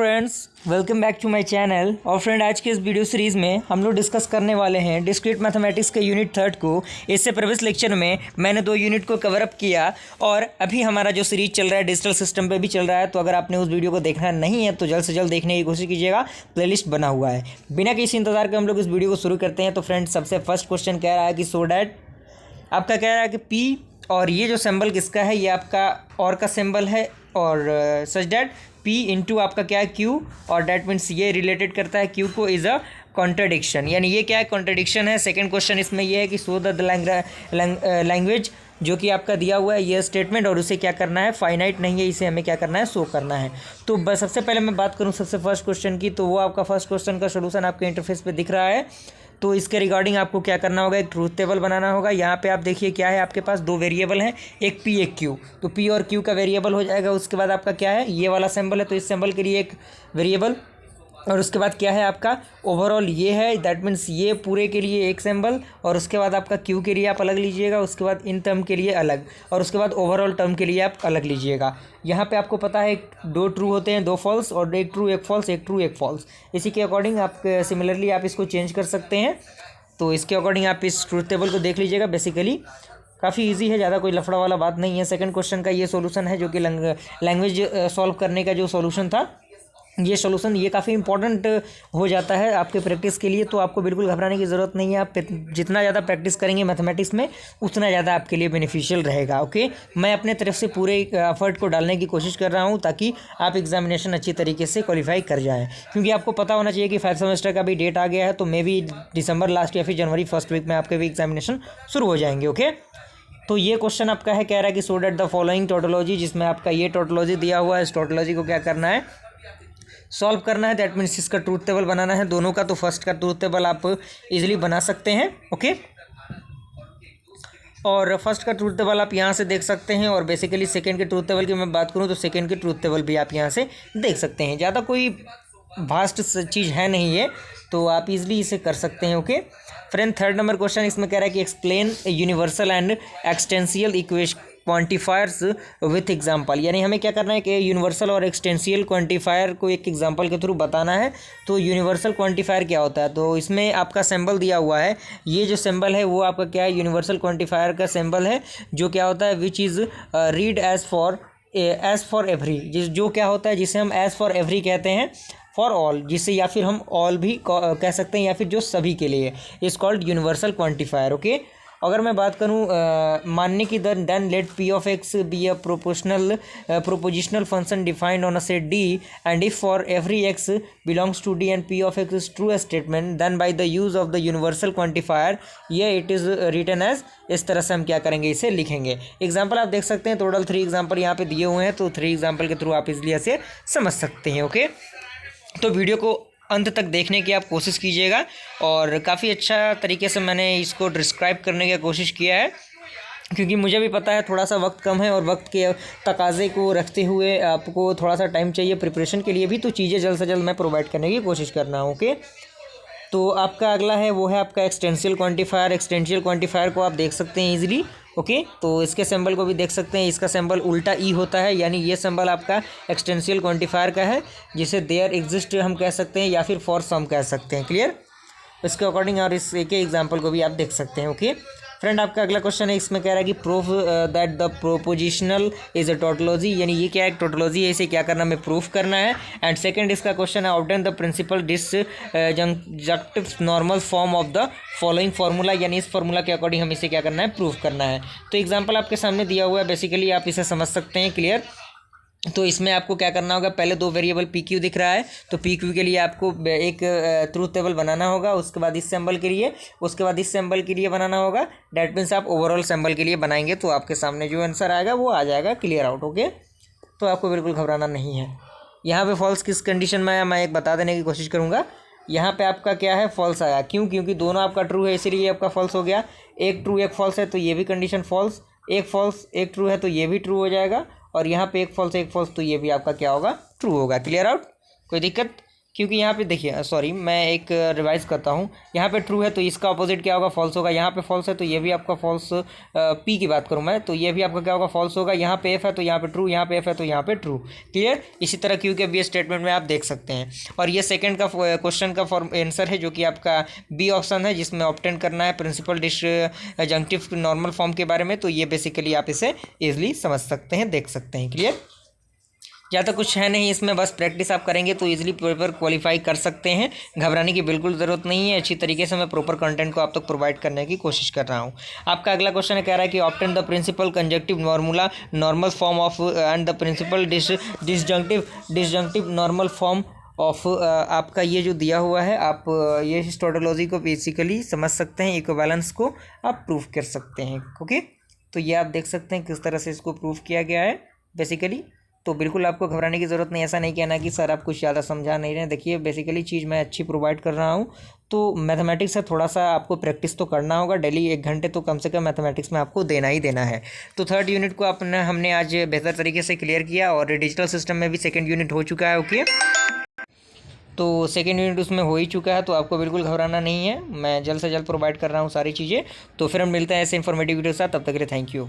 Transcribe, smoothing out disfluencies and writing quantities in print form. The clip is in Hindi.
Friends, welcome back to my channel. और फ्रेंड, आज के इस वीडियो सीरीज़ में हम लोग डिस्कस करने वाले हैं डिस्क्रीट मैथमेटिक्स के यूनिट 3 को। इससे प्रीवियस लेक्चर में मैंने 2 यूनिट को कवर अप किया और अभी हमारा जो सीरीज चल रहा है डिजिटल सिस्टम पे भी चल रहा है। तो अगर आपने उस वीडियो को देखना नहीं है तो जल्द से जल्द देखने की कोशिश कीजिएगा, प्लेलिस्ट बना हुआ है। बिना किसी इंतजार के हम लोग इस वीडियो को शुरू करते हैं। तो फ्रेंड्स, सबसे फर्स्ट क्वेश्चन कह रहा है कि सो डैट, आपका कह रहा है कि पी और ये जो सिंबल किसका है, ये आपका और का सिंबल है, और सच डैट पी इंटू आपका क्या है क्यू, और डैट मीन्स ये रिलेटेड करता है क्यू को इज़ अ कॉन्ट्रडिक्शन, यानी ये क्या है, कॉन्ट्रडिक्शन है। सेकंड क्वेश्चन इसमें ये है कि सो द लैंग्वेज, जो कि आपका दिया हुआ है ये स्टेटमेंट, और उसे क्या करना है, फाइनाइट नहीं है, इसे हमें क्या करना है, शो करना है। तो बस सबसे पहले मैं बात करूँ सबसे फर्स्ट क्वेश्चन की, तो वो आपका फर्स्ट क्वेश्चन का सोल्यूशन आपके इंटरफेस पे दिख रहा है। तो इसके रिगार्डिंग आपको क्या करना होगा, एक ट्रूथ टेबल बनाना होगा। यहाँ पे आप देखिए क्या है, आपके पास 2 वेरिएबल हैं, एक पी एक क्यू। तो पी और क्यू का वेरिएबल हो जाएगा। उसके बाद आपका क्या है, ये वाला सिंबल है, तो इस सिंबल के लिए एक वेरिएबल, और उसके बाद क्या है आपका ओवरऑल ये है, दैट मीन्स ये पूरे के लिए एक सिंबल, और उसके बाद आपका क्यू के लिए आप अलग लीजिएगा, उसके बाद इन टर्म के लिए अलग, और उसके बाद ओवरऑल टर्म के लिए आप अलग लीजिएगा। यहाँ पे आपको पता है 2 ट्रू होते हैं, 2 फॉल्स, और एक ट्रू एक फॉल्स, एक ट्रू एक फॉल्स। इसी के अकॉर्डिंग आप सिमिलरली आप इसको चेंज कर सकते हैं। तो इसके अकॉर्डिंग आप इस ट्रूथ टेबल को देख लीजिएगा। बेसिकली काफ़ी इजी है, ज़्यादा कोई लफड़ा वाला बात नहीं है। सेकंड क्वेश्चन का ये सॉल्यूशन है, जो कि लैंग्वेज सॉल्व करने का जो सॉल्यूशन था, ये सॉल्यूशन ये काफ़ी इंपॉर्टेंट हो जाता है आपके प्रैक्टिस के लिए। तो आपको बिल्कुल घबराने की ज़रूरत नहीं है। आप जितना ज़्यादा प्रैक्टिस करेंगे मैथमेटिक्स में, उतना ज़्यादा आपके लिए बेनिफिशियल रहेगा। ओके, मैं अपने तरफ से पूरे एफर्ट को डालने की कोशिश कर रहा हूँ ताकि आप एग्जामिनेशन अच्छी तरीके से क्वालिफाई कर जाएँ। क्योंकि आपको पता होना चाहिए कि 5th सेमेस्टर का भी डेट आ गया है, तो मे भी दिसंबर लास्ट या फिर जनवरी फर्स्ट वीक में आपके भी एग्जामिनेशन शुरू हो जाएंगे। ओके, तो ये क्वेश्चन आपका है, कह रहा है कि सो डेट द फॉलोइंग टोटोलॉजी, जिसमें आपका ये टोटोलॉजी दिया हुआ है, इस टोटोलॉजी को क्या करना है, सॉल्व करना है। दैट मीन्स इसका ट्रूथ टेबल बनाना है दोनों का। तो फर्स्ट का ट्रूथ टेबल आप इजीली बना सकते हैं। ओके, और फर्स्ट का ट्रूथ टेबल आप यहाँ से देख सकते हैं, और बेसिकली सेकंड के ट्रूथ टेबल की मैं बात करूँ तो सेकंड के ट्रूथ टेबल भी आप यहाँ से देख सकते हैं। ज़्यादा कोई वास्ट चीज़ है नहीं है, तो आप इजीली इसे कर सकते हैं। Okay friend, third number question इसमें कह रहा है कि explain universal and existential equation quantifiers with example, यानी हमें क्या करना है कि यूनिवर्सल और एक्सटेंशियल क्वांटिफायर को एक एग्जांपल के थ्रू बताना है। तो यूनिवर्सल क्वांटिफायर क्या होता है, तो इसमें आपका सिंबल दिया हुआ है, ये जो सिंबल है वो आपका क्या है, यूनिवर्सल क्वांटिफायर का सिंबल है, जो क्या होता है, which is read as for every, जो क्या होता है, जिसे हम एज फॉर एवरी कहते हैं, फॉर ऑल, जिसे या फिर हम ऑल भी कह सकते हैं, या फिर जो सभी के लिए, is called universal quantifier. Okay, अगर मैं बात करूं मानने की दर, then let P of X be a propositional function defined on a set D, and if for every X belongs to D and P of X is true statement, then by the use of the universal quantifier ये इट इज़ रिटन एज, इस तरह से हम क्या करेंगे, इसे लिखेंगे। एग्जाम्पल आप देख सकते हैं, टोटल 3 एग्जाम्पल यहाँ पे दिए हुए हैं, तो 3 एग्जाम्पल के थ्रू आप इसलिए ऐसे समझ सकते हैं। ओके, तो वीडियो को अंत तक देखने की आप कोशिश कीजिएगा, और काफ़ी अच्छा तरीके से मैंने इसको डिस्क्राइब करने की कोशिश किया है, क्योंकि मुझे भी पता है थोड़ा सा वक्त कम है, और वक्त के तकाजे को रखते हुए आपको थोड़ा सा टाइम चाहिए प्रिपरेशन के लिए भी, तो चीज़ें जल्द से जल्द मैं प्रोवाइड करने की कोशिश कर रहा हूँ। ओके, तो आपका अगला है वो है आपका एक्सटेंशियल क्वांटिफायर। एक्सटेंशियल क्वांटिफायर को आप देख सकते हैं इजीली। ओके, तो इसके सिंबल को भी देख सकते हैं, इसका सिंबल उल्टा ई होता है, यानी ये सिंबल आपका एक्सटेंशियल क्वांटिफायर का है, जिसे देयर एग्जिस्ट हम कह सकते हैं, या फिर फॉर सम कह सकते हैं। क्लियर, इसके अकॉर्डिंग और इस एक एग्जाम्पल को भी आप देख सकते हैं। ओके फ्रेंड, आपका अगला क्वेश्चन है, इसमें कह रहा है कि proof that the prepositional is a tautology, यानी ये क्या है, टोटोलॉजी है, इसे क्या करना, हमें प्रूफ करना है। एंड सेकंड इसका क्वेश्चन है, obtain the principal disjunctive normal form of the following formula, यानी इस फार्मूला के अकॉर्डिंग हमें इसे क्या करना है, प्रूफ करना है। तो एग्जाम्पल आपके सामने दिया हुआ है, बेसिकली आप इसे समझ सकते हैं। क्लियर, तो इसमें आपको क्या करना होगा, पहले 2 वेरिएबल पी क्यू दिख रहा है, तो पी क्यू के लिए आपको एक ट्रूथ टेबल बनाना होगा, उसके बाद इस सिंबल के लिए, उसके बाद इस सिंबल के लिए बनाना होगा। डैट मीन्स आप ओवरऑल सिंबल के लिए बनाएंगे, तो आपके सामने जो आंसर आएगा वो आ जाएगा क्लियर आउट। ओके, तो आपको बिल्कुल घबराना नहीं है। यहाँ पे फॉल्स किस कंडीशन में आया, मैं एक बता देने की कोशिश करूँगा। यहाँ पे आपका क्या है, फॉल्स आया, क्यों, क्योंकि दोनों आपका ट्रू है, इसीलिए आपका फॉल्स हो गया। एक ट्रू एक फॉल्स है, तो ये भी कंडीशन फॉल्स, एक फॉल्स एक ट्रू है, तो ये भी ट्रू हो जाएगा, और यहाँ पे एक फॉल्स तो ये भी आपका क्या होगा, ट्रू होगा। क्लियर आउट, कोई दिक्कत। क्योंकि यहाँ पे देखिए, सॉरी मैं एक रिवाइज करता हूँ। यहाँ पे ट्रू है तो इसका अपोजिट क्या होगा, फॉल्स होगा। यहाँ पे फॉल्स है तो ये भी आपका फॉल्स, पी की बात करूँ मैं तो ये भी आपका क्या होगा, फॉल्स होगा। यहाँ पे एफ है तो यहाँ पे ट्रू, यहाँ पे एफ है तो यहाँ पे ट्रू। क्लियर। इसी तरह क्यू के बी स्टेटमेंट में आप देख सकते हैं। और ये सेकंड का क्वेश्चन का आंसर है, जो कि आपका बी ऑप्शन है, जिसमें ऑब्टेन करना है प्रिंसिपल डिसजंक्टिव नॉर्मल फॉर्म के बारे में। तो ये बेसिकली आप इसे इजीली समझ सकते हैं, देख सकते हैं। क्लियर। ज़्यादा कुछ है नहीं इसमें, बस प्रैक्टिस आप करेंगे तो इजीली पेपर क्वालिफाई कर सकते हैं। घबराने की बिल्कुल ज़रूरत नहीं है। अच्छी तरीके से मैं प्रॉपर कंटेंट को आप तक प्रोवाइड करने की कोशिश कर रहा हूँ। आपका अगला क्वेश्चन कह रहा है कि obtain the principal conjunctive normula normal form of and the principal disjunctive normal form of. आपका ये जो दिया हुआ है, आप ये टोटोलॉजी को बेसिकली समझ सकते हैं, इक्विवेलेंस को आप प्रूफ कर सकते हैं। ओके, तो ये आप देख सकते हैं किस तरह से इसको प्रूफ किया गया है बेसिकली। तो बिल्कुल आपको घबराने की ज़रूरत नहीं। ऐसा नहीं कहना कि सर आप कुछ ज़्यादा समझा नहीं रहे हैं। देखिए बेसिकली चीज़ मैं अच्छी प्रोवाइड कर रहा हूँ। तो मैथमेटिक्स से थोड़ा सा आपको प्रैक्टिस तो करना होगा। डेली 1 घंटे तो कम से कम मैथमेटिक्स में आपको देना ही देना है। तो थर्ड यूनिट को हमने आज बेहतर तरीके से क्लियर किया। और डिजिटल सिस्टम में भी सेकेंड यूनिट हो चुका है। ओके, तो सेकेंड यूनिट उसमें हो ही चुका है, तो आपको बिल्कुल घबराना नहीं है। मैं जल्द से जल्द प्रोवाइड कर रहा हूँ सारी चीज़ें। तो फिर हम मिलते हैं ऐसे इन्फॉर्मेटिव वीडियो के साथ। तब तक के लिए थैंक यू।